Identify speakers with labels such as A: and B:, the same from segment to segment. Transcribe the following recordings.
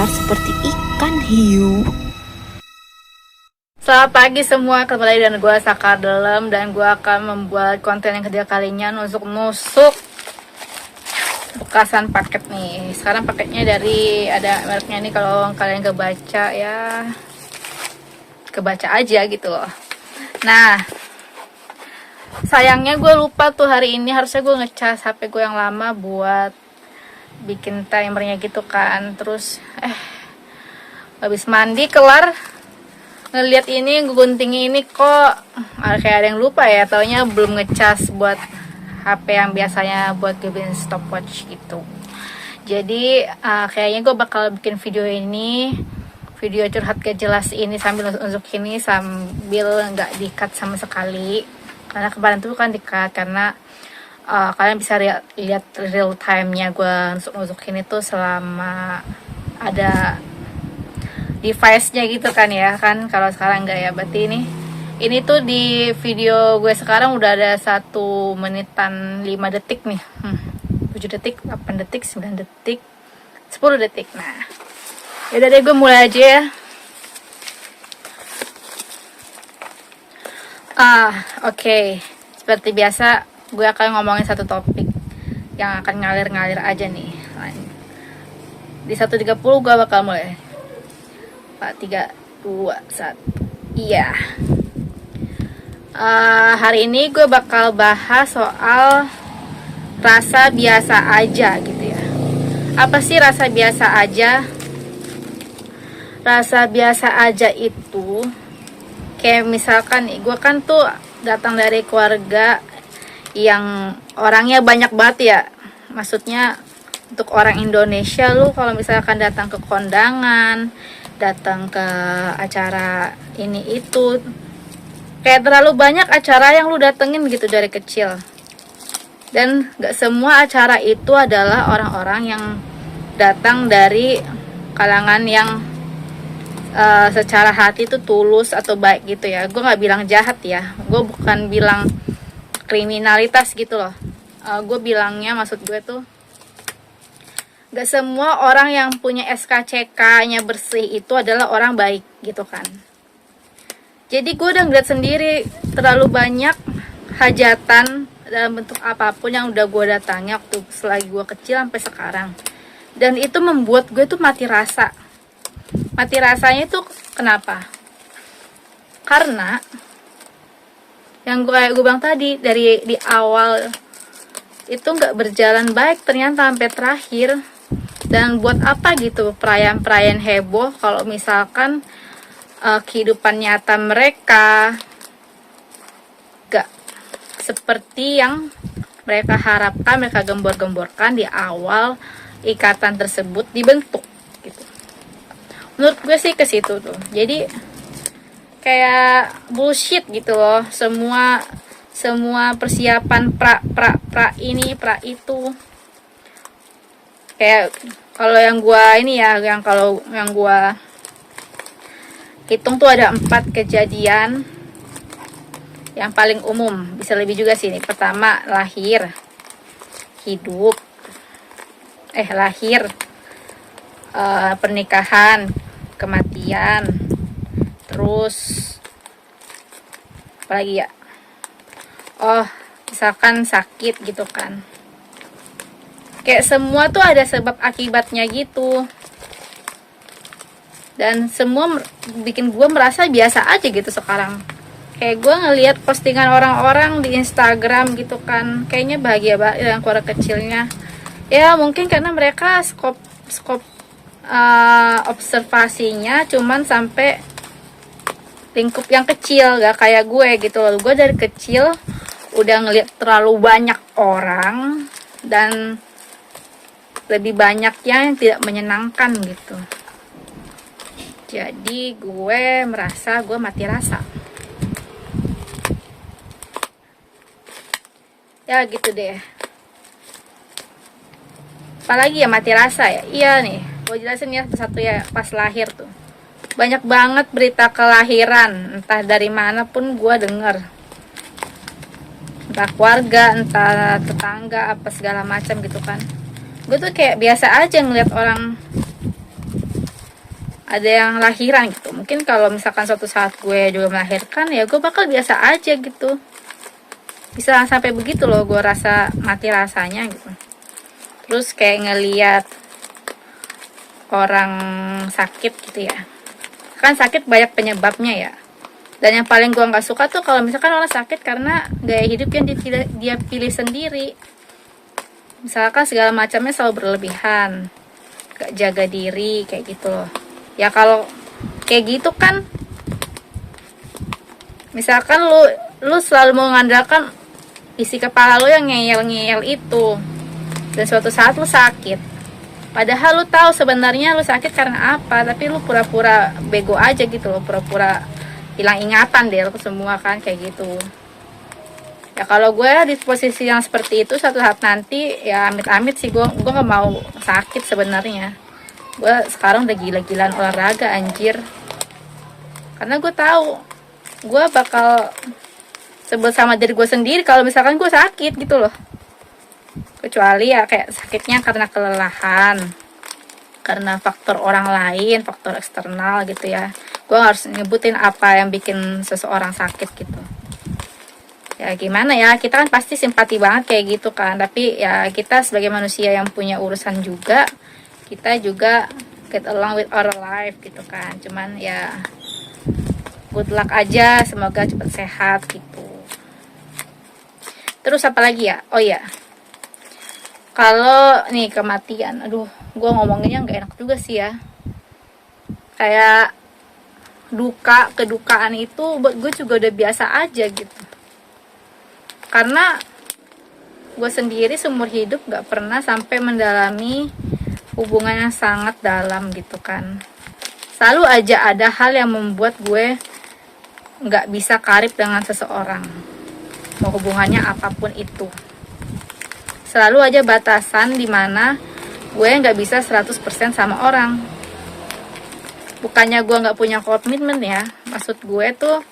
A: besar seperti ikan hiu.
B: Selamat pagi semua, kembali dengan gue Sakar Dalam, dan gue akan membuat konten yang ketiga kalinya nusuk-nusuk bekasan paket nih. Sekarang paketnya dari, ada mereknya nih, kalau kalian kebaca ya kebaca aja gitu loh. Nah, sayangnya gue lupa tuh hari ini, harusnya gue ngecas HP gue yang lama buat bikin timernya gitu kan. Terus habis mandi kelar ngeliat ini, gunting ini kok kayak ada yang lupa ya, taunya belum ngecas buat HP yang biasanya buat bikin stopwatch gitu. Jadi kayaknya gue bakal bikin video ini, video curhat gak jelas ini, sambil nusuk ini, sambil nggak di-cut sama sekali, karena kemarin tuh kan di-cut, karena kalian bisa lihat real time-nya gue nusuk ini tuh selama ada device-nya gitu kan ya kan. Kalau sekarang enggak ya, berarti ini tuh di video gue sekarang udah ada 1 menitan 5 detik nih, 7 detik, 8 detik, 9 detik, 10 detik. Nah yaudah deh, gue mulai aja ya. Oke. Seperti biasa gue akan ngomongin satu topik yang akan ngalir-ngalir aja nih. Di 1.30 gue bakal mulai. 4, 3, 2, 1. Iya. Hari ini gue bakal bahas soal rasa biasa aja gitu ya. Apa sih rasa biasa aja? Rasa biasa aja itu kayak misalkan nih, gue kan tuh datang dari keluarga yang orangnya banyak banget ya. Maksudnya untuk orang Indonesia, lu kalau misalkan datang ke kondangan, datang ke acara ini itu, kayak terlalu banyak acara yang lu datengin gitu dari kecil. Dan gak semua acara itu adalah orang-orang yang datang dari kalangan yang secara hati itu tulus atau baik gitu ya. Gue gak bilang jahat ya, gue bukan bilang kriminalitas gitu loh. Gue bilangnya, maksud gue tuh, gak semua orang yang punya SKCK-nya bersih itu adalah orang baik gitu kan. Jadi gue udah ngeliat sendiri terlalu banyak hajatan dalam bentuk apapun yang udah gue datangi waktu selagi gue kecil sampai sekarang. Dan itu membuat gue tuh mati rasa. Mati rasanya itu kenapa? Karena yang gue bilang tadi, dari di awal itu gak berjalan baik ternyata sampai terakhir. Dan buat apa gitu perayaan-perayaan heboh kalau misalkan kehidupan nyata mereka gak seperti yang mereka harapkan, mereka gembor-gemborkan di awal ikatan tersebut dibentuk gitu. Menurut gue sih ke situ tuh. Jadi kayak bullshit gitu loh, semua persiapan pra ini, pra itu. Kayak kalau yang gua ini ya, yang gua hitung tuh ada 4 kejadian yang paling umum, bisa lebih juga sih nih. Pertama, lahir, pernikahan, kematian, terus apa lagi ya? Misalkan sakit gitu kan. Kayak semua tuh ada sebab akibatnya gitu. Dan semua bikin gue merasa biasa aja gitu sekarang. Kayak gue ngelihat postingan orang-orang di Instagram gitu kan, kayaknya bahagia banget yang keluarga kecilnya. Ya mungkin karena mereka skop observasinya cuman sampai lingkup yang kecil, gak kayak gue gitu loh. Gue dari kecil udah ngelihat terlalu banyak orang, dan lebih banyak yang tidak menyenangkan gitu. Jadi gue merasa gue mati rasa. Ya gitu deh. Apalagi ya mati rasa ya. Iya nih, gue jelasin ya satu ya. Pas lahir tuh banyak banget berita kelahiran, entah dari mana pun gue denger. Entah keluarga, entah tetangga, apa segala macam gitu kan. Gue tuh kayak biasa aja ngeliat orang ada yang lahiran gitu. Mungkin kalau misalkan suatu saat gue juga melahirkan, ya gue bakal biasa aja gitu. Bisa sampai begitu loh, gue rasa mati rasanya gitu. Terus kayak ngeliat orang sakit gitu ya, kan sakit banyak penyebabnya ya. Dan yang paling gue nggak suka tuh kalau misalkan orang sakit karena gaya hidup yang dia pilih sendiri. Misalkan segala macamnya selalu berlebihan, gak jaga diri kayak gitu loh. Ya kalau kayak gitu kan, misalkan lu selalu mengandalkan isi kepala lu yang ngeyel-ngeyel itu, dan suatu saat lu sakit, padahal lu tahu sebenarnya lu sakit karena apa, tapi lu pura-pura bego aja gitu loh, pura-pura hilang ingatan deh lu semua kan kayak gitu. Ya kalau gue di posisi yang seperti itu suatu saat nanti, ya amit-amit sih gue nggak mau sakit sebenarnya. Gue sekarang udah gila-gilaan olahraga anjir, karena gue tahu gue bakal sebel sama diri gue sendiri kalau misalkan gue sakit gitu loh. Kecuali ya kayak sakitnya karena kelelahan, karena faktor orang lain, faktor eksternal gitu ya. Gue harus nyebutin apa yang bikin seseorang sakit gitu. Ya gimana ya, kita kan pasti simpati banget kayak gitu kan, tapi ya kita sebagai manusia yang punya urusan juga, kita juga get along with our life gitu kan. Cuman ya good luck aja, semoga cepat sehat gitu. Terus apa lagi ya, oh ya, kalau nih kematian, aduh gue ngomonginnya nggak enak juga sih ya. Kayak kedukaan itu buat gue juga udah biasa aja gitu. Karena gue sendiri seumur hidup gak pernah sampai mendalami hubungan yang sangat dalam gitu kan. Selalu aja ada hal yang membuat gue gak bisa karib dengan seseorang, mau hubungannya apapun itu. Selalu aja batasan dimana gue gak bisa 100% sama orang. Bukannya gue gak punya komitmen ya, maksud gue tuh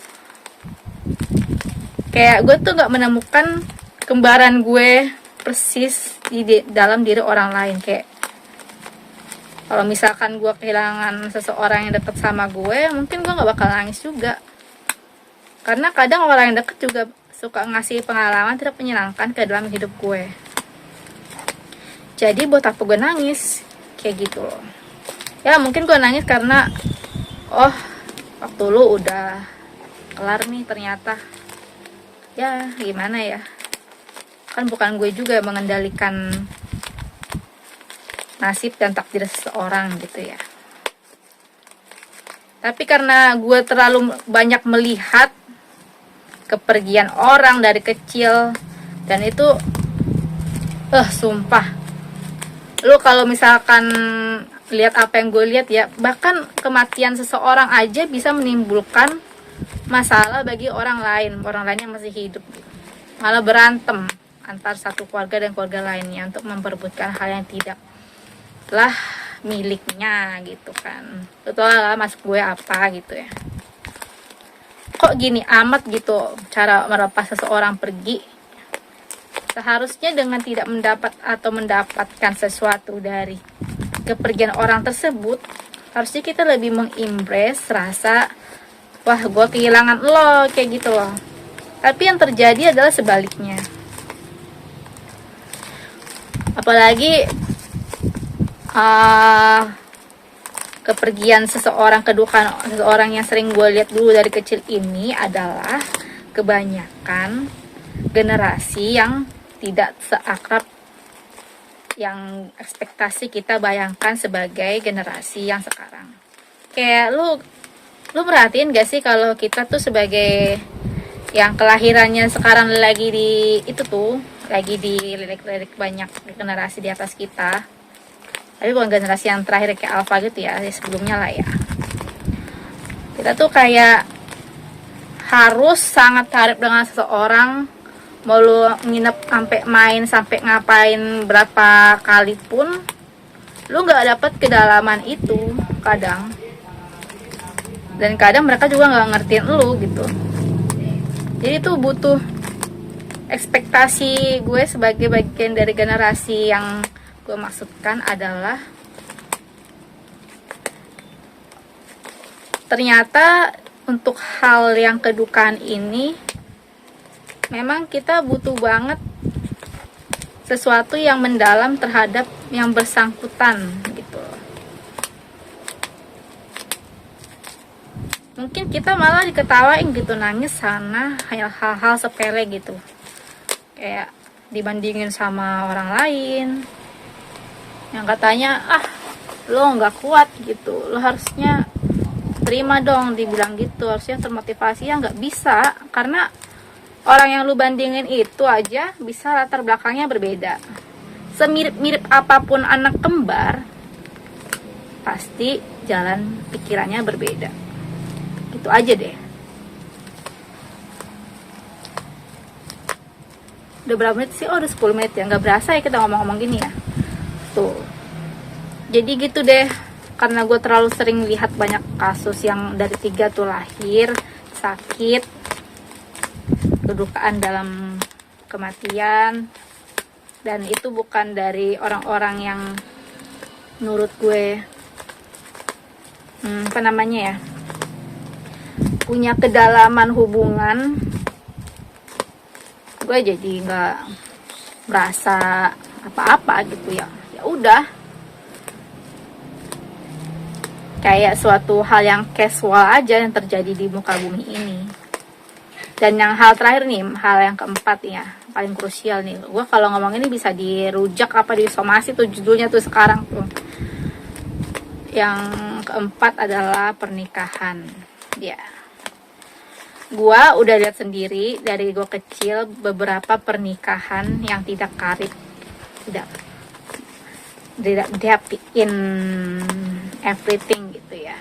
B: kayak gue tuh gak menemukan kembaran gue persis di dalam diri orang lain. Kayak kalau misalkan gue kehilangan seseorang yang deket sama gue, mungkin gue gak bakal nangis juga. Karena kadang orang yang deket juga suka ngasih pengalaman tidak menyenangkan ke dalam hidup gue. Jadi buat apa gue nangis? Kayak gitu loh. Ya mungkin gue nangis karena oh waktu lu udah kelar nih ternyata. Ya gimana ya, kan bukan gue juga yang mengendalikan nasib dan takdir seseorang gitu ya. Tapi karena gue terlalu banyak melihat kepergian orang dari kecil, dan itu sumpah, lu kalau misalkan lihat apa yang gue lihat ya, bahkan kematian seseorang aja bisa menimbulkan masalah bagi orang lain yang masih hidup, malah berantem antar satu keluarga dan keluarga lainnya untuk memperebutkan hal yang tidaklah miliknya gitu kan. Betul lah maksud gue apa gitu ya. Kok gini amat gitu cara melepas seseorang pergi. Seharusnya dengan tidak mendapat atau mendapatkan sesuatu dari kepergian orang tersebut, harusnya kita lebih mengembrace rasa wah gue kehilangan lo kayak gitu loh. Tapi yang terjadi adalah sebaliknya. Apalagi kepergian seseorang, kedukaan seseorang yang sering gue lihat dulu dari kecil ini adalah kebanyakan generasi yang tidak seakrab yang ekspektasi kita bayangkan sebagai generasi yang sekarang. Kayak lu perhatiin gak sih kalau kita tuh sebagai yang kelahirannya sekarang lagi dilirik-lirik banyak generasi di atas kita, tapi bukan generasi yang terakhir kayak alpha gitu ya, sebelumnya lah ya. Kita tuh kayak harus sangat karib dengan seseorang, mau lu nginep sampai main sampai ngapain berapa kali pun lu nggak dapet kedalaman itu kadang. Dan kadang mereka juga nggak ngertiin lu gitu. Jadi tuh butuh ekspektasi gue sebagai bagian dari generasi yang gue maksudkan adalah ternyata untuk hal yang kedukaan ini memang kita butuh banget sesuatu yang mendalam terhadap yang bersangkutan gitu. Mungkin kita malah diketawain gitu, nangis sana hal-hal sepele gitu, kayak dibandingin sama orang lain yang katanya lo nggak kuat gitu, lo harusnya terima dong dibilang gitu, harusnya termotivasi. Ya nggak bisa, karena orang yang lu bandingin itu aja bisa latar belakangnya berbeda. Semirip-mirip apapun anak kembar, pasti jalan pikirannya berbeda. Gitu aja deh. Udah berapa menit sih? Oh, udah 10 menit ya. Nggak berasa ya kita ngomong-ngomong gini ya. Tuh. Jadi gitu deh. Karena gue terlalu sering lihat banyak kasus yang dari 3 tuh lahir sakit, kedukaan dalam kematian, dan itu bukan dari orang-orang yang menurut gue punya kedalaman hubungan. Gue jadi nggak merasa apa-apa gitu ya. Ya udah, kayak suatu hal yang casual aja yang terjadi di muka bumi ini. Dan yang hal terakhir nih, hal yang keempat ya, paling krusial nih. Gue kalau ngomong ini bisa dirujak apa disomasi tuh judulnya tuh sekarang tuh. Yang keempat adalah pernikahan. Ya, gue udah lihat sendiri dari gue kecil beberapa pernikahan yang tidak karib, tidak happy in everything gitu ya.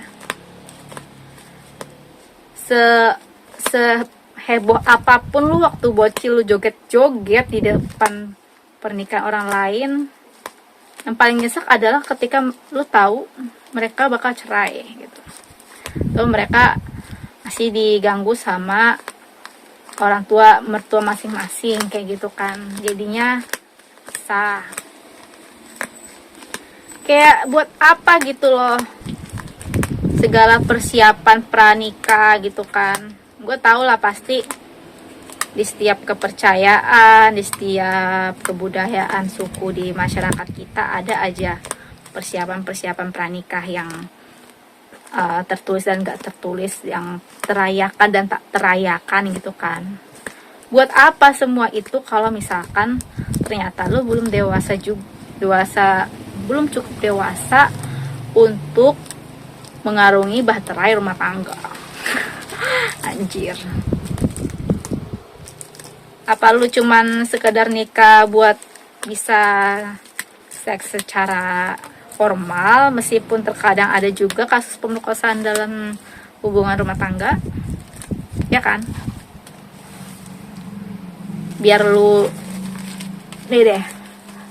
B: Heboh apapun lu waktu bocil lu joget-joget di depan pernikahan orang lain, yang paling nyesek adalah ketika lu tahu mereka bakal cerai gitu. Tuh mereka masih diganggu sama orang tua mertua masing-masing kayak gitu kan. Jadinya sah. Kayak buat apa gitu loh segala persiapan pranikah gitu kan. Gue tau lah pasti di setiap kepercayaan, di setiap kebudayaan suku di masyarakat kita ada aja persiapan-persiapan pranikah yang tertulis dan gak tertulis, yang terayakan dan tak terayakan gitu kan. Buat apa semua itu kalau misalkan ternyata lo belum belum cukup dewasa untuk mengarungi bahtera rumah tangga. Anjir. Apa lu cuman sekedar nikah buat bisa seks secara formal, meskipun terkadang ada juga kasus pemerkosaan dalam hubungan rumah tangga, ya kan? Biar lu nih deh,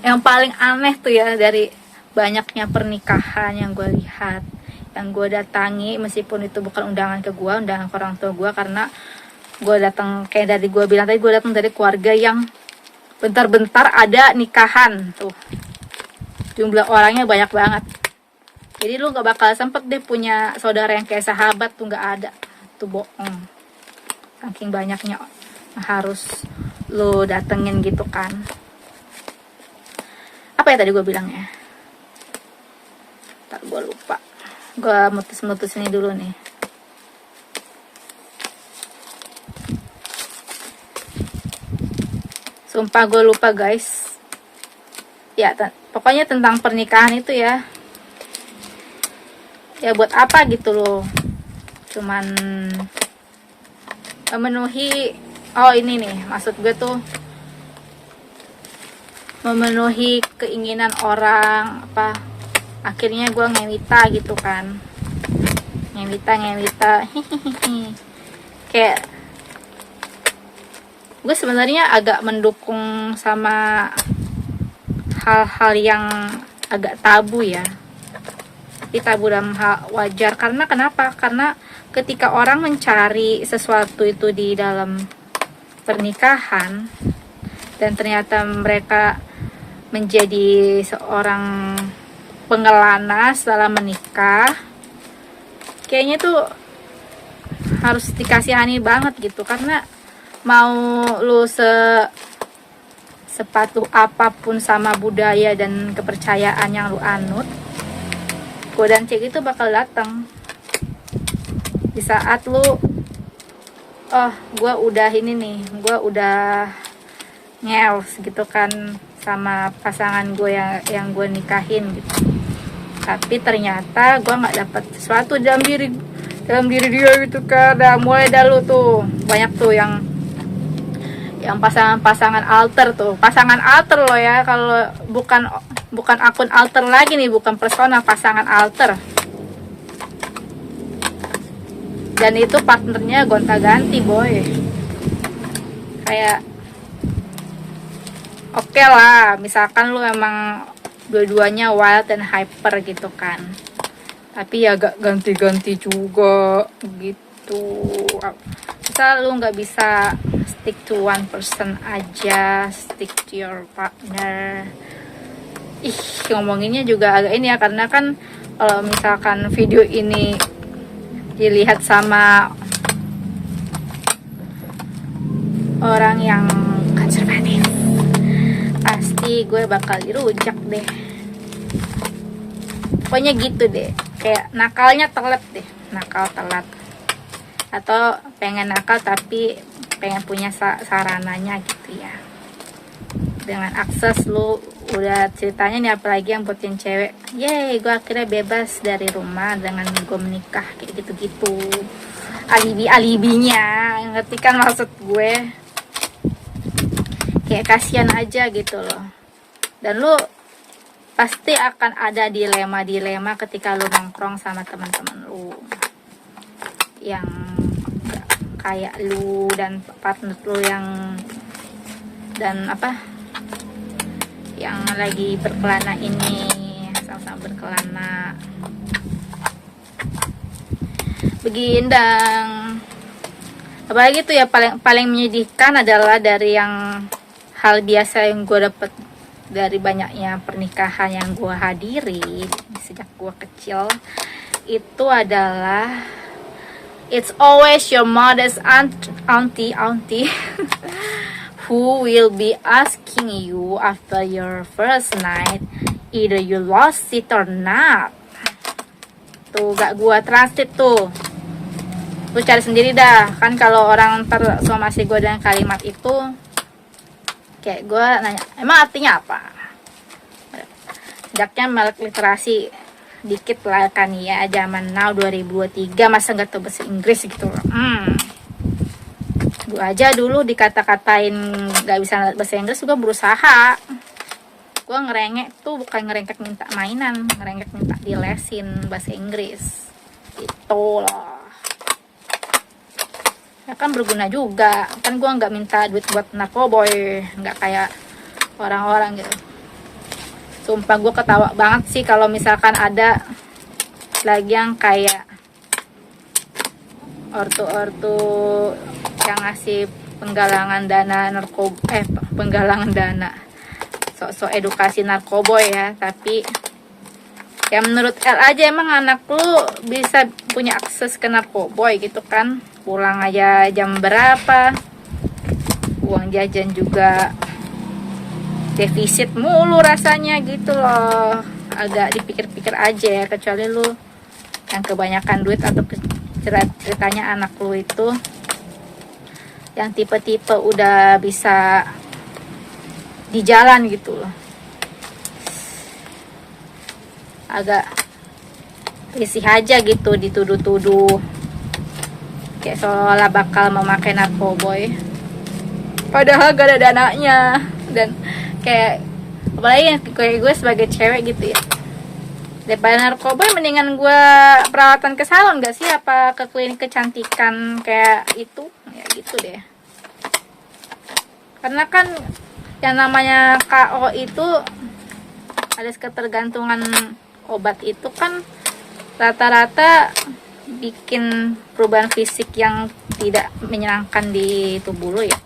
B: yang paling aneh tuh ya dari banyaknya pernikahan yang gue lihat, yang gue datangi, meskipun itu bukan undangan ke gue, undangan ke orang tua gue, karena gue datang kayak dari gue bilang tadi, gue datang dari keluarga yang bentar-bentar ada nikahan tuh, jumlah orangnya banyak banget. Jadi lu gak bakal sempet deh punya saudara yang kayak sahabat tuh, gak ada, tuh bohong. Saking banyaknya harus lu datengin gitu kan. Apa ya tadi gue bilangnya? Tak, gue lupa. Gue mutus ini dulu nih. Sumpah gue lupa guys. Ya pokoknya tentang pernikahan itu ya. Ya buat apa gitu loh. Cuman memenuhi, oh ini nih maksud gue tuh, memenuhi keinginan orang, apa, akhirnya gue ngewita gitu kan, ngewita kayak gue sebenarnya agak mendukung sama hal-hal yang agak tabu ya, di tabu dalam hal wajar. Karena kenapa? Karena ketika orang mencari sesuatu itu di dalam pernikahan dan ternyata mereka menjadi seorang pengelana setelah menikah, kayaknya tuh harus dikasihani banget gitu, karena mau lu sepatuh apapun sama budaya dan kepercayaan yang lu anut, godaan cewek itu bakal datang di saat lu, oh gue udah ini nih, gue udah ngels gitu kan sama pasangan gue yang gue nikahin gitu, tapi ternyata gue nggak dapat sesuatu dalam diri dia gitu kan. Mulai dah lu tuh banyak tuh yang pasangan alter tuh, pasangan alter loh ya, kalau bukan akun alter lagi nih, bukan persona, pasangan alter. Dan itu partnernya gonta-ganti boy. Kayak oke lah, misalkan lu emang dua-duanya wild dan hyper gitu kan, tapi ya gak ganti-ganti juga gitu. Misal lu gak bisa stick to one person aja, stick to your partner. Ngomonginnya juga agak ini ya, karena kan kalau misalkan video ini dilihat sama orang yang konservatif, pasti gue bakal dirujak deh. Pokoknya gitu deh, kayak nakalnya telat deh, nakal telat, atau pengen nakal tapi pengen punya sarananya gitu ya. Dengan akses lu udah ceritanya nih, apalagi yang buat yang cewek, yeay gue akhirnya bebas dari rumah dengan gue menikah, kayak gitu-gitu. Alibinya, ngerti kan maksud gue? Kayak kasihan aja gitu loh. Dan lu pasti akan ada dilema ketika lu nongkrong sama teman-teman lu yang kayak lu dan partner lu yang yang lagi berkelana ini, sama-sama berkelana begindang. Apalagi tuh ya, paling menyedihkan adalah dari yang hal biasa yang gue dapet dari banyaknya pernikahan yang gue hadiri sejak gue kecil, itu adalah it's always your mother's auntie who will be asking you after your first night, either you lost it or not. Tuh gak gua translate tuh, lu cari sendiri dah. Kan kalau orang tersomasi gue dengan kalimat itu, kayak gue nanya, emang artinya apa? Sejaknya melek literasi dikit lah kan ya, zaman now 2023 masa gak tau bahasa Inggris gitu loh. Gue aja dulu dikata-katain gak bisa bahasa Inggris, gue berusaha. Gue ngerengek tuh bukan ngerengek minta mainan, ngerengek minta dilesin bahasa Inggris gitu loh. Ya kan berguna juga, kan gue nggak minta duit buat narkoboy, nggak kayak orang-orang gitu. Sumpah gue ketawa banget sih kalau misalkan ada lagi yang kayak ortu yang ngasih penggalangan dana penggalangan dana sok-sok edukasi narkoboy ya, tapi ya menurut El aja, emang anak lu bisa punya akses ke narkoboy gitu kan? Pulang aja jam berapa, uang jajan juga defisit mulu rasanya gitu loh. Agak dipikir-pikir aja ya, kecuali lu yang kebanyakan duit atau ceritanya anak lu itu yang tipe-tipe udah bisa di jalan gitu loh. Agak risih aja gitu dituduh-tuduh kayak seolah bakal memakai narkoboy, padahal gak ada dananya. Dan kayak apalagi kayak gue sebagai cewek gitu ya, daripada narkoboy mendingan gue perawatan ke salon gak sih, apa ke klinik kecantikan kayak itu ya gitu deh. Karena kan yang namanya KO itu alias ketergantungan obat itu kan rata-rata bikin perubahan fisik yang tidak menyenangkan di tubuh lo ya.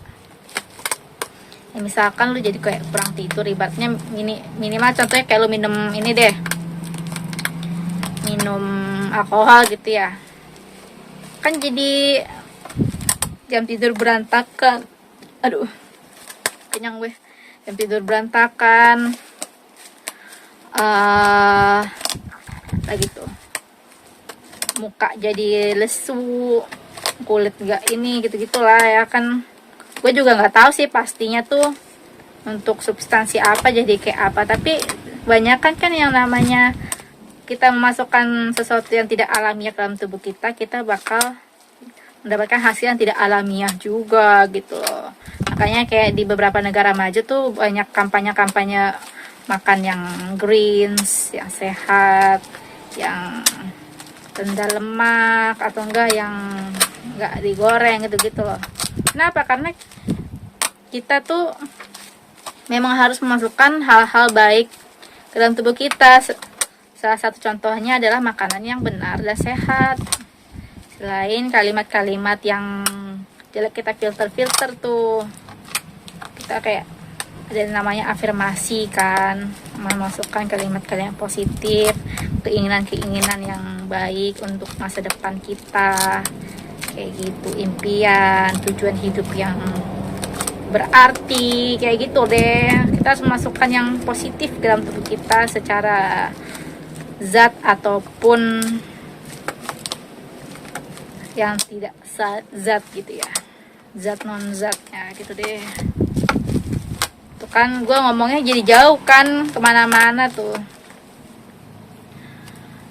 B: Misalkan lu jadi kayak kurang tidur, ibaratnya minimal contohnya kayak lu minum ini deh, minum alkohol gitu ya, kan jadi jam tidur berantakan. Aduh, kenyang gue. Jam tidur berantakan. Lagi tuh, muka jadi lesu, kulit gak ini gitu-gitulah ya kan. Gue juga nggak tahu sih pastinya tuh untuk substansi apa jadi kayak apa, tapi banyak kan yang namanya kita memasukkan sesuatu yang tidak alamiah ke dalam tubuh kita, kita bakal mendapatkan hasil yang tidak alamiah juga gitu loh. Makanya kayak di beberapa negara maju tuh banyak kampanye-kampanye makan yang greens, yang sehat, yang rendah lemak, atau enggak yang enggak digoreng gitu-gitu loh. Kenapa? Karena kita tuh memang harus memasukkan hal-hal baik ke dalam tubuh kita. Salah satu contohnya adalah makanan yang benar dan sehat. Selain kalimat-kalimat yang jelek kita filter tuh, kita kayak ada namanya afirmasi kan, memasukkan kalimat-kalimat positif, keinginan-keinginan yang baik untuk masa depan kita, kayak gitu, impian, tujuan hidup yang berarti, kayak gitu deh. Kita harus memasukkan yang positif ke dalam tubuh kita secara zat ataupun yang tidak zat gitu ya, zat non zat ya gitu deh. Tuh kan gue ngomongnya jadi jauh kan, kemana-mana tuh.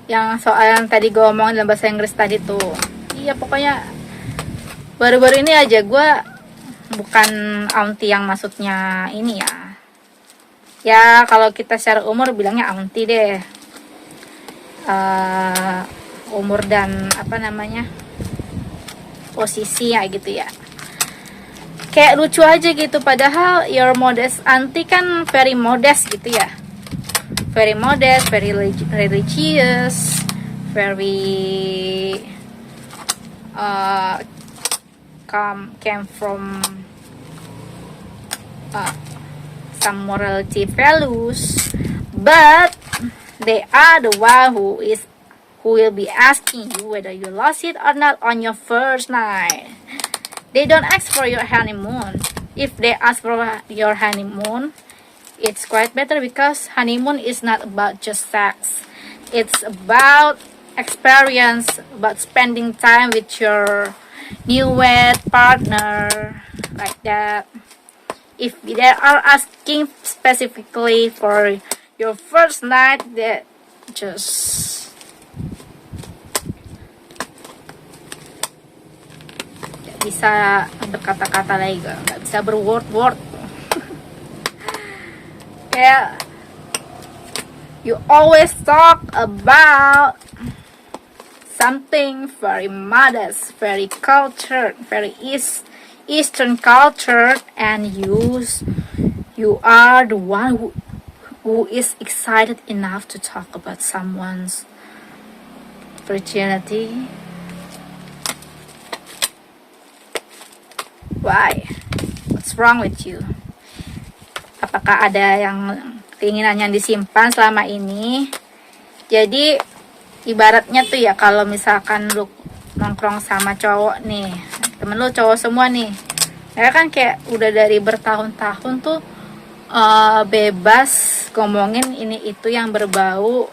B: Yang soal yang tadi gue ngomong dalam bahasa Inggris tadi tuh, iya pokoknya baru-baru ini aja gue, bukan auntie yang maksudnya ini ya kalau kita secara umur bilangnya auntie deh, umur dan apa namanya, posisi ya gitu ya, kayak lucu aja gitu. Padahal your modest auntie kan very modest gitu ya, very modest, very religious, very came from some morality values, but they are the one who will be asking you whether you lost it or not on your first night. They don't ask for your honeymoon. If they ask for your honeymoon, it's quite better, because honeymoon is not about just sex. It's about experience, about spending time with your newlywed partner, like that. If they are asking specifically for your first night, that just gak bisa berkata-kata lagi, gak bisa berword-word. Kayak you always talk about something very modest, very cultured, very Eastern culture, and you are the one who is excited enough to talk about someone's virginity. Why? What's wrong with you? Apakah ada yang keinginan yang disimpan selama ini? Jadi ibaratnya tuh ya, kalau misalkan lu nongkrong sama cowok nih, temen lu cowok semua nih, ya kan kayak udah dari bertahun-tahun tuh bebas ngomongin ini itu yang berbau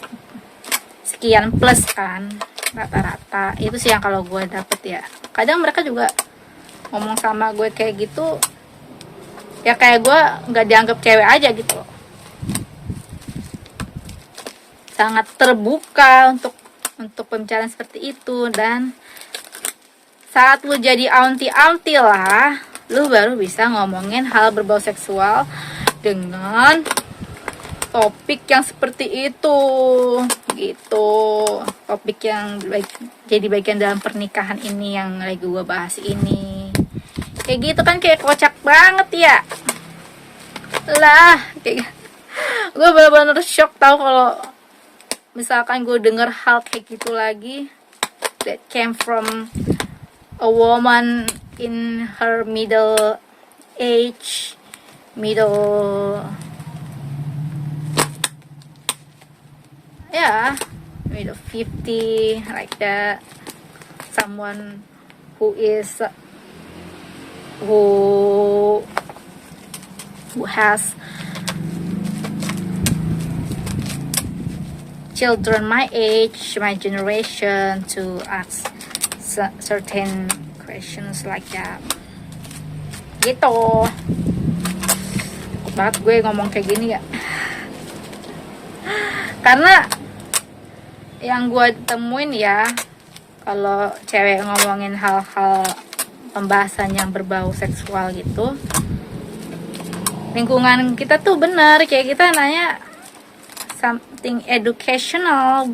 B: sekian plus kan, rata-rata itu sih yang kalau gue dapet ya. Kadang mereka juga ngomong sama gue kayak gitu ya, kayak gue nggak dianggap cewek aja gitu, sangat terbuka untuk pembicaraan seperti itu. Dan saat lu jadi auntie lah, lu baru bisa ngomongin hal berbau seksual dengan topik yang seperti itu gitu, topik yang jadi bagian dalam pernikahan ini yang lagi gue bahas ini. Kayak gitu kan, kayak kocak banget ya lah, kayak gue bener-bener shock tau kalau misalkan gue denger hal kayak gitu lagi, that came from a woman in her middle middle 50, like that, someone who has children my age, my generation, to ask certain questions like that. Gitu. Takut banget gue ngomong kayak gini ya. Karena yang gue temuin ya, kalau cewek ngomongin hal-hal pembahasan yang berbau seksual gitu, lingkungan kita tuh bener kayak kita nanya something educational,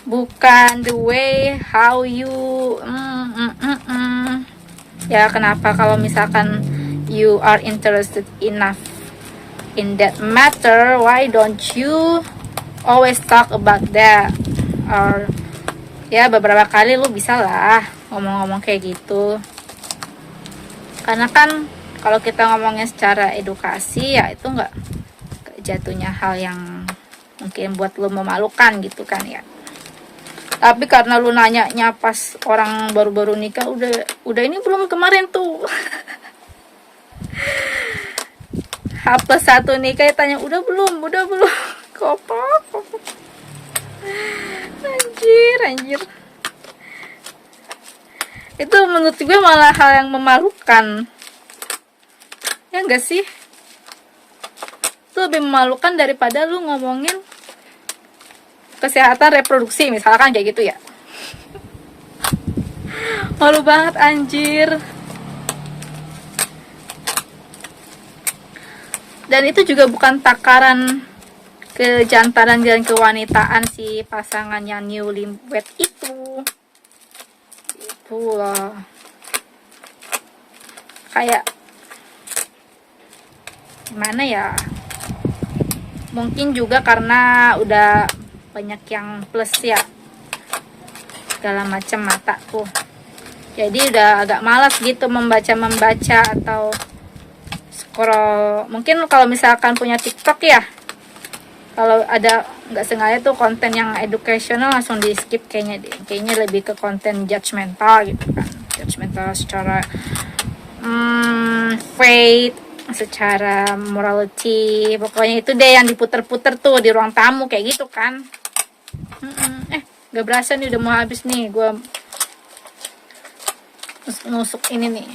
B: bukan the way how you ya. Kenapa kalau misalkan you are interested enough in that matter, why don't you always talk about that? Or ya beberapa kali lu bisa lah ngomong-ngomong kayak gitu. Karena kan kalau kita ngomongnya secara edukasi ya itu nggak jatuhnya hal yang mungkin buat lu memalukan gitu kan ya. Tapi karena lu nanyanya pas orang baru-baru nikah, udah ini belum kemarin tuh. H+1 nikah tanya udah belum. Kopok. Anjir. Itu menurut gue malah hal yang memalukan. Ya enggak sih? Itu lebih memalukan daripada lu ngomongin kesehatan reproduksi misalkan kayak gitu ya. Malu banget anjir. Dan itu juga bukan takaran kejantanan dan kewanitaan si pasangannya newlywed itu. Itulah. Kayak gimana ya? Mungkin juga karena udah banyak yang plus ya, segala macam mata tuh, jadi udah agak malas gitu membaca atau scroll. Mungkin kalau misalkan punya TikTok ya, kalau ada nggak sengaja tuh konten yang educational langsung di skip kayaknya lebih ke konten judgmental gitu kan, judgmental secara faith, secara morality, pokoknya itu deh yang diputer-puter tuh di ruang tamu kayak gitu kan. Gak berasa nih udah mau habis nih, gue nusuk ini nih.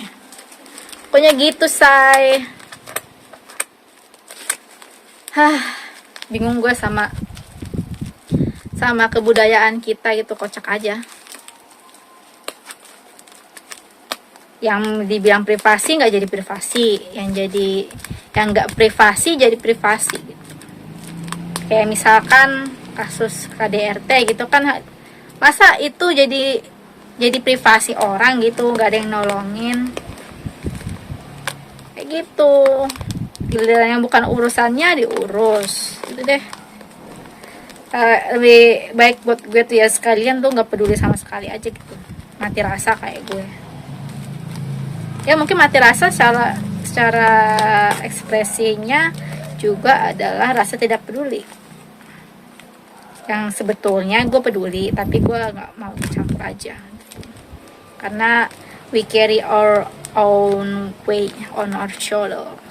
B: Pokoknya gitu say. Bingung gue sama kebudayaan kita gitu, kocak aja. Yang dibilang privasi nggak jadi privasi, yang nggak privasi jadi privasi gitu. Kayak misalkan kasus KDRT gitu kan, masa itu jadi privasi orang gitu, nggak ada yang nolongin kayak gitu. Giliran yang bukan urusannya diurus gitu deh. Lebih baik buat gue tuh ya sekalian tuh nggak peduli sama sekali aja gitu, mati rasa kayak gue. Ya mungkin mati rasa secara ekspresinya juga adalah rasa tidak peduli, yang sebetulnya gue peduli tapi gue nggak mau campur aja gitu. Karena we carry our own weight on our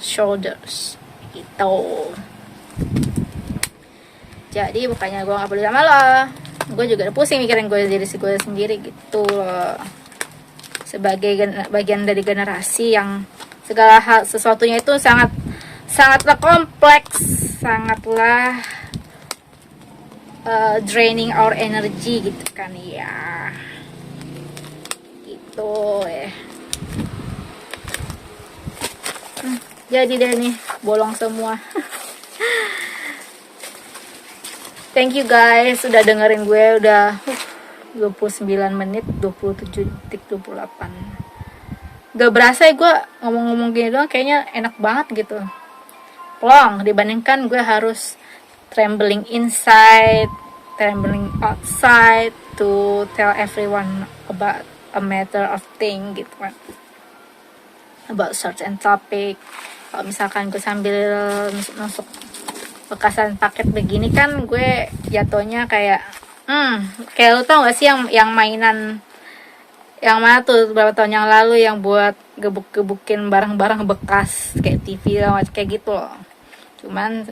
B: shoulders gitu. Jadi bukannya gue nggak peduli sama lo, gue juga udah pusing mikirin gue sendiri gitu loh. Sebagai bagian dari generasi yang segala hal sesuatunya itu sangatlah kompleks, sangatlah draining our energy gitu kan ya, gitu ya. Jadi deh nih bolong semua. Thank you guys udah dengerin gue, udah 29 menit 27 detik 28. Gak berasa ya gue ngomong-ngomong gini doang, kayaknya enak banget gitu. Plong dibandingkan gue harus trembling inside, trembling outside to tell everyone about a matter of thing gitu kan, about certain topic. Kalau misalkan gue sambil nusuk bekasan paket begini kan, gue jatuhnya kayak kayak lu tau gak sih yang mainan Yang mana tuh beberapa tahun yang lalu yang buat gebuk-gebukin barang-barang bekas kayak TV kayak gitu loh. Cuman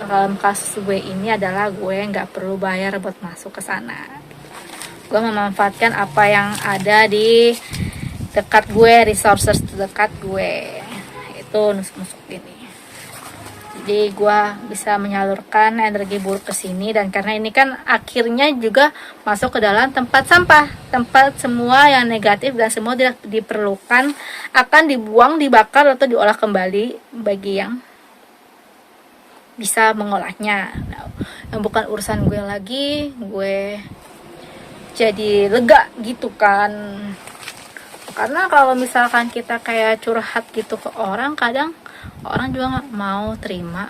B: dalam kasus gue ini adalah gue nggak perlu bayar buat masuk ke sana. Gue memanfaatkan apa yang ada di dekat gue, resources terdekat gue, itu nusuk-nusuk gini. Jadi gue bisa menyalurkan energi buruk ke sini, dan karena ini kan akhirnya juga masuk ke dalam tempat sampah, tempat semua yang negatif dan semua tidak diperlukan akan dibuang, dibakar atau diolah kembali bagi yang bisa mengolahnya. Nah, yang bukan urusan gue lagi, gue jadi lega gitu kan. Karena kalau misalkan kita kayak curhat gitu ke orang, kadang orang juga nggak mau terima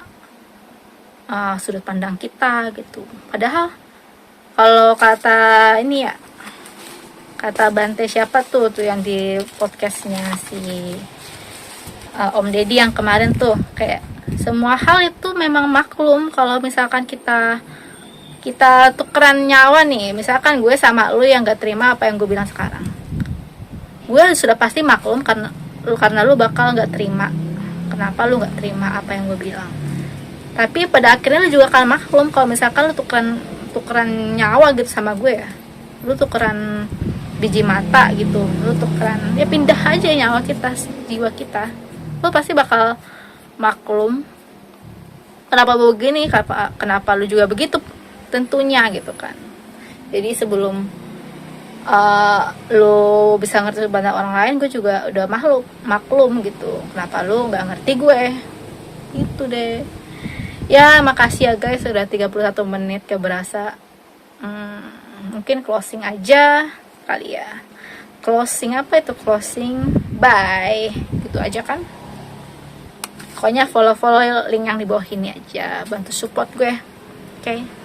B: sudut pandang kita gitu. Padahal kalau kata ini ya, kata Bante siapa tuh yang di podcastnya si Om Deddy yang kemarin tuh, kayak semua hal itu memang maklum. Kalau misalkan kita tukeran nyawa nih, misalkan gue sama lu yang gak terima apa yang gue bilang sekarang, gue sudah pasti maklum karena lu bakal gak terima. Kenapa lu gak terima apa yang gue bilang? Tapi pada akhirnya lu juga akan maklum kalau misalkan lu tukeran nyawa gitu sama gue ya. Lu tukeran biji mata gitu, lu tukeran, ya pindah aja nyawa kita, jiwa kita, lu pasti bakal maklum kenapa begini, kenapa lu juga begitu tentunya gitu kan. Jadi sebelum lu bisa ngerti banyak orang lain, gue juga udah maklum gitu. Kenapa lu nggak ngerti gue? Itu deh. Ya makasih ya guys, sudah 31 menit gak berasa. Mungkin closing aja kali ya. Closing apa itu? Closing bye gitu aja kan. Pokoknya follow link yang di bawah ini aja, bantu support gue. Oke.